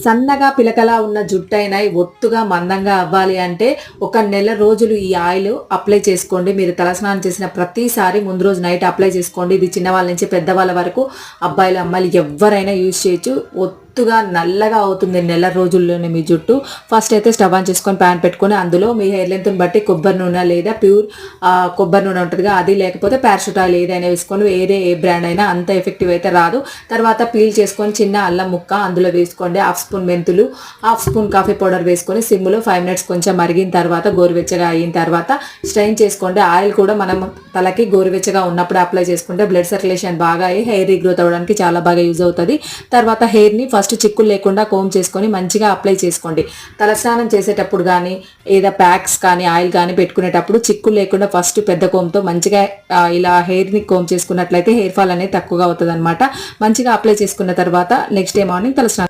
సన్నగా పిలకలా ఉన్న జుట్టైనా ఒత్తుగా మందంగా అవ్వాలి అంటే ఒక నెల రోజులు ఈ ఆయిల్ అప్లై చేసుకోండి. మీరు తలస్నానం చేసిన ప్రతిసారి ముందు రోజు నైట్ అప్లై చేసుకోండి. ఇది చిన్నవాళ్ళ నుంచి పెద్దవాళ్ళ వరకు అబ్బాయిలు అమ్మాయిలు ఎవరైనా యూజ్ చేయొచ్చు. ఒత్తుగా నల్లగా అవుతుంది నెల రోజుల్లోనే మీ జుట్టు. ఫస్ట్ అయితే స్టవ్ ఆన్ చేసుకొని ప్యాన్ పెట్టుకొని అందులో మీ హెయిర్ లెంత్ని బట్టి కొబ్బరి నూనె లేదా ప్యూర్ కొబ్బరి నూనె ఉంటుందిగా అది, లేకపోతే పారాషూట్ ఆయిల్ ఏదైనా వేసుకొని ఏ బ్రాండ్ అయినా అంత ఎఫెక్టివ్ అయితే రాదు. తర్వాత పీల్ చేసుకొని చిన్న అల్లం ముక్క అందులో వేసుకోండి. హాఫ్ స్పూన్ మెంతులు, హాఫ్ స్పూన్ కాఫీ పౌడర్ వేసుకొని సిమ్లో 5 minutes కొంచెం మరిగిన తర్వాత గోరువెచ్చగా అయిన తర్వాత స్ట్రెయిన్ చేసుకోండి. ఆయిల్ కూడా మనం తలకి గోరువెచ్చగా ఉన్నప్పుడు అప్లై చేసుకుంటే బ్లడ్ సర్క్యులేషన్ బాగా అయ్యి హెయిర్ రీగ్రోత్ అవ్వడానికి చాలా బాగా యూజ్ అవుతుంది. తర్వాత హెయిర్ని ఫస్ట్ చిక్కులు లేకుండా కోమ్ చేసుకొని మంచిగా అప్లై చేసుకోండి. తలస్నానం చేసేటప్పుడు కానీ ఏదో ప్యాక్స్ కానీ ఆయిల్ కానీ పెట్టుకునేటప్పుడు చిక్కులు లేకుండా ఫస్ట్ పెద్ద కోమ్తో మంచిగా ఇలా హెయిర్ని కోమ్ చేసుకున్నట్లయితే హెయిర్ ఫాల్ అనేది తక్కువగా అవుతుంది అనమాట. మంచిగా అప్లై చేసుకున్న తర్వాత నెక్స్ట్ డే మార్నింగ్ తలస్నానం